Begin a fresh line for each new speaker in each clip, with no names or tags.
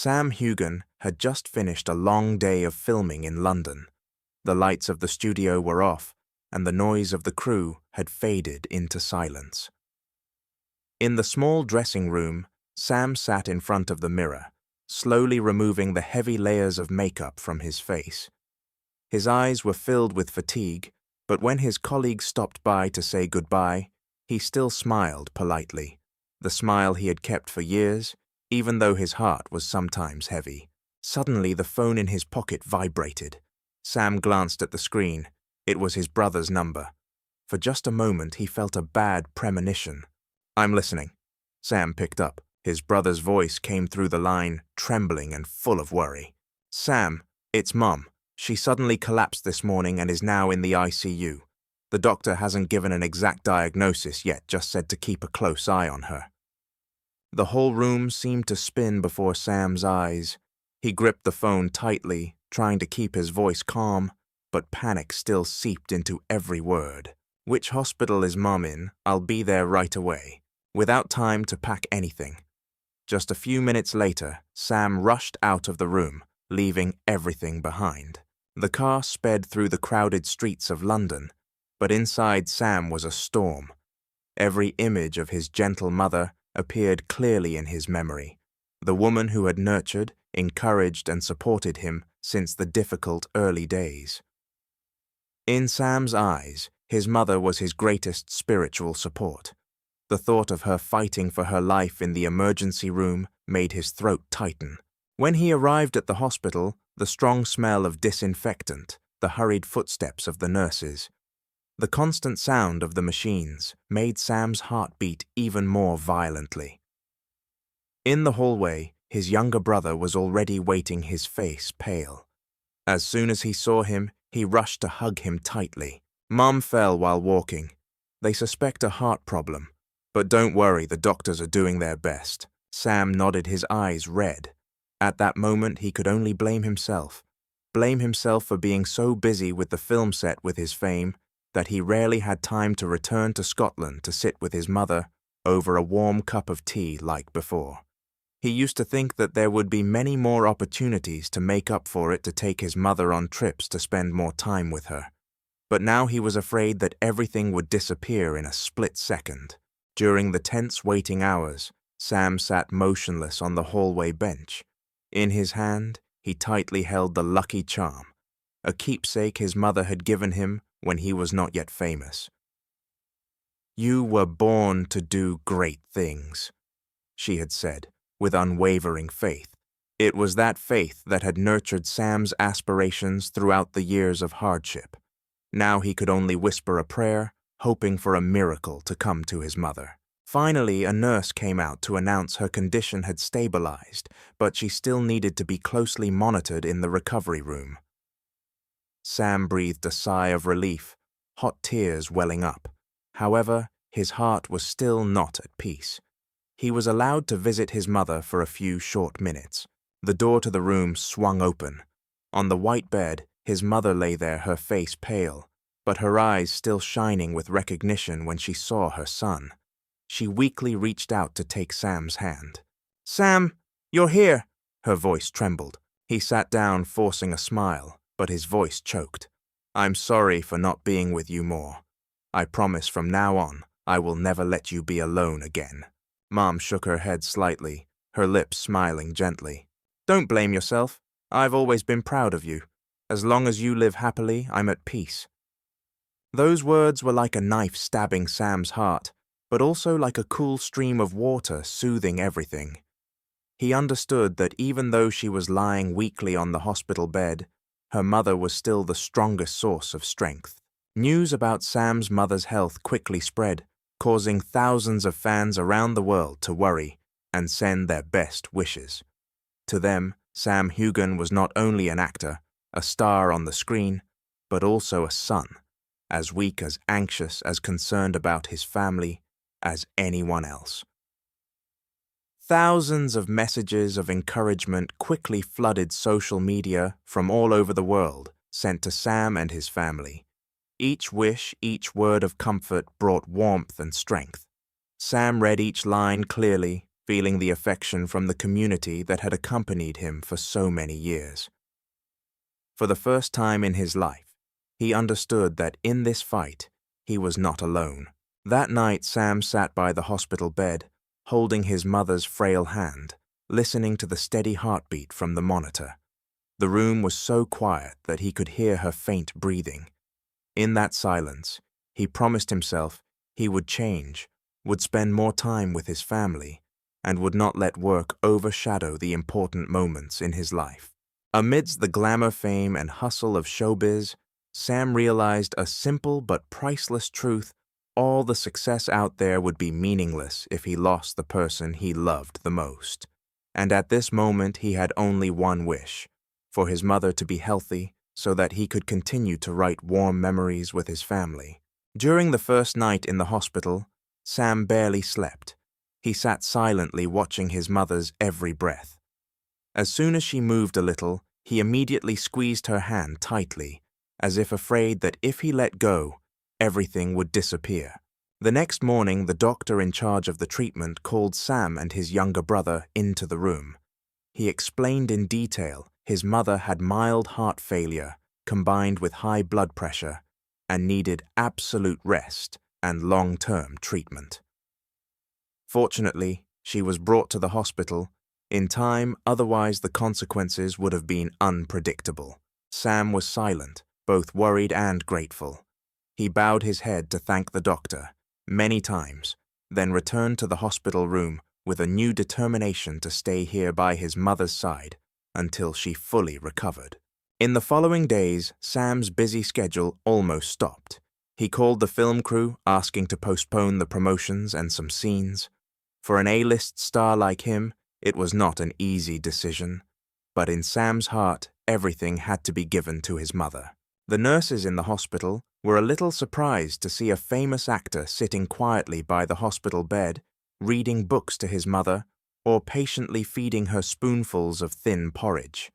Sam Heughan had just finished a long day of filming in London. The lights of the studio were off, and the noise of the crew had faded into silence. In the small dressing room, Sam sat in front of the mirror, slowly removing the heavy layers of makeup from his face. His eyes were filled with fatigue, but when his colleagues stopped by to say goodbye, he still smiled politely, the smile he had kept for years, even though his heart was sometimes heavy. Suddenly, the phone in his pocket vibrated. Sam glanced at the screen. It was his brother's number. For just a moment, he felt a bad premonition. "I'm listening." Sam picked up. His brother's voice came through the line, trembling and full of worry. "Sam, it's Mum. She suddenly collapsed this morning and is now in the ICU. The doctor hasn't given an exact diagnosis yet, just said to keep a close eye on her." The whole room seemed to spin before Sam's eyes. He gripped the phone tightly, trying to keep his voice calm, but panic still seeped into every word. "Which hospital is Mum in? I'll be there right away." Without time to pack anything. Just a few minutes later, Sam rushed out of the room, leaving everything behind. The car sped through the crowded streets of London, but inside Sam was a storm. Every image of his gentle mother appeared clearly in his memory, the woman who had nurtured, encouraged, and supported him since the difficult early days. In Sam's eyes, his mother was his greatest spiritual support. The thought of her fighting for her life in the emergency room made his throat tighten. When he arrived at the hospital, the strong smell of disinfectant, the hurried footsteps of the nurses, the constant sound of the machines made Sam's heart beat even more violently. In the hallway, his younger brother was already waiting, his face pale. As soon as he saw him, he rushed to hug him tightly. "Mum fell while walking. They suspect a heart problem. But don't worry, the doctors are doing their best." Sam nodded, his eyes red. At that moment, he could only blame himself. Blame himself for being so busy with the film set with his fame that he rarely had time to return to Scotland to sit with his mother over a warm cup of tea like before. He used to think that there would be many more opportunities to make up for it, to take his mother on trips, to spend more time with her. But now he was afraid that everything would disappear in a split second. During the tense waiting hours, Sam sat motionless on the hallway bench. In his hand, he tightly held the lucky charm, a keepsake his mother had given him when he was not yet famous. "You were born to do great things," she had said, with unwavering faith. It was that faith that had nurtured Sam's aspirations throughout the years of hardship. Now he could only whisper a prayer, hoping for a miracle to come to his mother. Finally, a nurse came out to announce her condition had stabilized, but she still needed to be closely monitored in the recovery room. Sam breathed a sigh of relief, hot tears welling up. However, his heart was still not at peace. He was allowed to visit his mother for a few short minutes. The door to the room swung open. On the white bed, his mother lay there, her face pale, but her eyes still shining with recognition when she saw her son. She weakly reached out to take Sam's hand. "Sam, you're here!" Her voice trembled. He sat down, forcing a smile, but his voice choked. "I'm sorry for not being with you more. I promise from now on, I will never let you be alone again." Mom shook her head slightly, her lips smiling gently. "Don't blame yourself. I've always been proud of you. As long as you live happily, I'm at peace." Those words were like a knife stabbing Sam's heart, but also like a cool stream of water soothing everything. He understood that even though she was lying weakly on the hospital bed, her mother was still the strongest source of strength. News about Sam's mother's health quickly spread, causing thousands of fans around the world to worry and send their best wishes. To them, Sam Heughan was not only an actor, a star on the screen, but also a son, as weak, as anxious, as concerned about his family as anyone else. Thousands of messages of encouragement quickly flooded social media from all over the world, sent to Sam and his family. Each wish, each word of comfort brought warmth and strength. Sam read each line clearly, feeling the affection from the community that had accompanied him for so many years. For the first time in his life, he understood that in this fight, he was not alone. That night, Sam sat by the hospital bed, holding his mother's frail hand, listening to the steady heartbeat from the monitor. The room was so quiet that he could hear her faint breathing. In that silence, he promised himself he would change, would spend more time with his family, and would not let work overshadow the important moments in his life. Amidst the glamour, fame, and hustle of showbiz, Sam realized a simple but priceless truth: all the success out there would be meaningless if he lost the person he loved the most. And at this moment, he had only one wish: for his mother to be healthy so that he could continue to write warm memories with his family. During the first night in the hospital, Sam barely slept. He sat silently watching his mother's every breath. As soon as she moved a little, he immediately squeezed her hand tightly, as if afraid that if he let go, everything would disappear. The next morning, the doctor in charge of the treatment called Sam and his younger brother into the room. He explained in detail his mother had mild heart failure combined with high blood pressure and needed absolute rest and long-term treatment. Fortunately, she was brought to the hospital in time, otherwise the consequences would have been unpredictable. Sam was silent, both worried and grateful. He bowed his head to thank the doctor many times, then returned to the hospital room with a new determination to stay here by his mother's side until she fully recovered. In the following days, Sam's busy schedule almost stopped. He called the film crew, asking to postpone the promotions and some scenes. For an A-list star like him, it was not an easy decision, but in Sam's heart, everything had to be given to his mother. The nurses in the hospital were a little surprised to see a famous actor sitting quietly by the hospital bed, reading books to his mother, or patiently feeding her spoonfuls of thin porridge.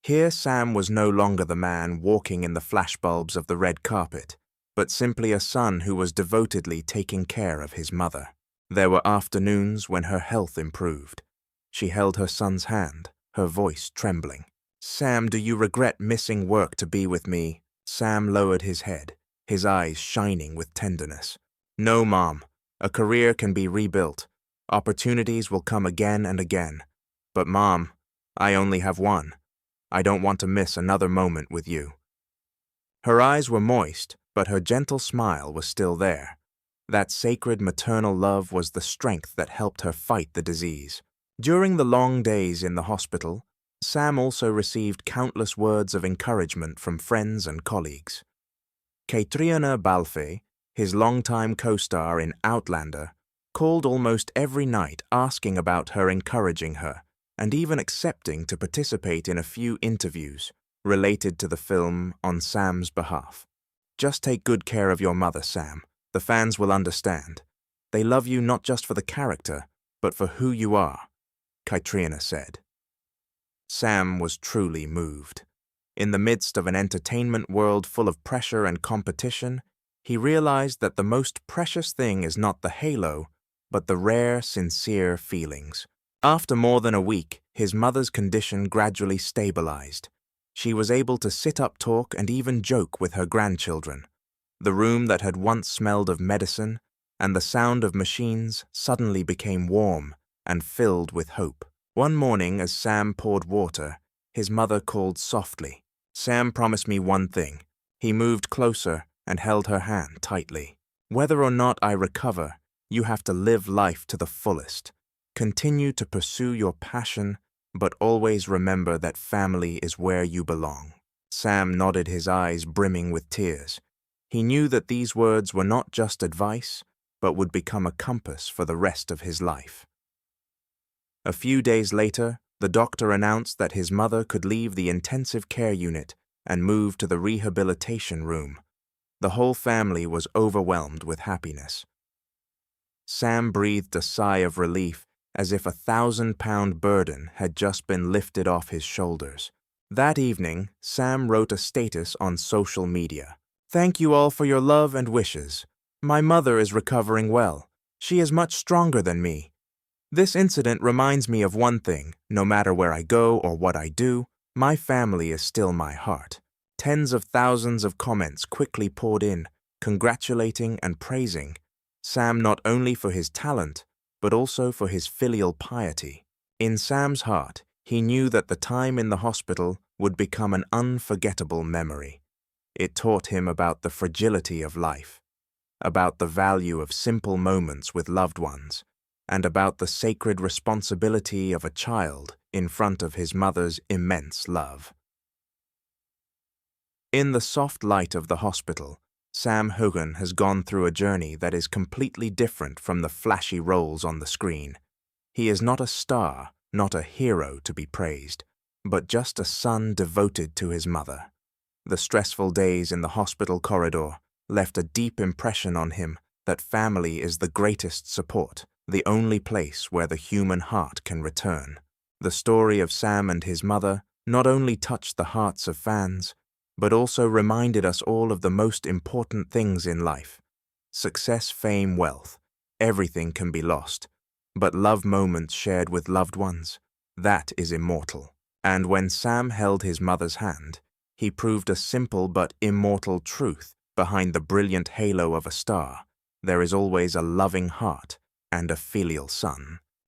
Here Sam was no longer the man walking in the flashbulbs of the red carpet, but simply a son who was devotedly taking care of his mother. There were afternoons when her health improved. She held her son's hand, her voice trembling. "Sam, do you regret missing work to be with me?" Sam lowered his head, his eyes shining with tenderness. "No, Mom. A career can be rebuilt. Opportunities will come again and again. But Mom, I only have one. I don't want to miss another moment with you." Her eyes were moist, but her gentle smile was still there. That sacred maternal love was the strength that helped her fight the disease. During the long days in the hospital, Sam also received countless words of encouragement from friends and colleagues. Catriona Balfe, his longtime co-star in Outlander, called almost every night asking about her, encouraging her, and even accepting to participate in a few interviews related to the film on Sam's behalf. "Just take good care of your mother, Sam. The fans will understand. They love you not just for the character, but for who you are," Catriona said. Sam was truly moved. In the midst of an entertainment world full of pressure and competition, he realized that the most precious thing is not the halo, but the rare, sincere feelings. After more than a week, his mother's condition gradually stabilized. She was able to sit up, talk, and even joke with her grandchildren. The room that had once smelled of medicine and the sound of machines suddenly became warm and filled with hope. One morning, as Sam poured water, his mother called softly. "Sam promised me one thing." He moved closer and held her hand tightly. "Whether or not I recover, you have to live life to the fullest. Continue to pursue your passion, but always remember that family is where you belong." Sam nodded, his eyes brimming with tears. He knew that these words were not just advice, but would become a compass for the rest of his life. A few days later, the doctor announced that his mother could leave the intensive care unit and move to the rehabilitation room. The whole family was overwhelmed with happiness. Sam breathed a sigh of relief, as if a 1,000-pound burden had just been lifted off his shoulders. That evening, Sam wrote a status on social media. "Thank you all for your love and wishes. My mother is recovering well. She is much stronger than me. This incident reminds me of one thing: no matter where I go or what I do, my family is still my heart. Tens of thousands of comments quickly poured in, congratulating and praising Sam not only for his talent, but also for his filial piety. In Sam's heart, he knew that the time in the hospital would become an unforgettable memory. It taught him about the fragility of life, about the value of simple moments with loved ones, and about the sacred responsibility of a child in front of his mother's immense love. In the soft light of the hospital, Sam Heughan has gone through a journey that is completely different from the flashy roles on the screen. He is not a star, not a hero to be praised, but just a son devoted to his mother. The stressful days in the hospital corridor left a deep impression on him that family is the greatest support, the only place where the human heart can return. The story of Sam and his mother not only touched the hearts of fans, but also reminded us all of the most important things in life. Success, fame, wealth, everything can be lost, but love moments shared with loved ones, that is immortal. And when Sam held his mother's hand, he proved a simple but immortal truth: behind the brilliant halo of a star, there is always a loving heart and a filial son.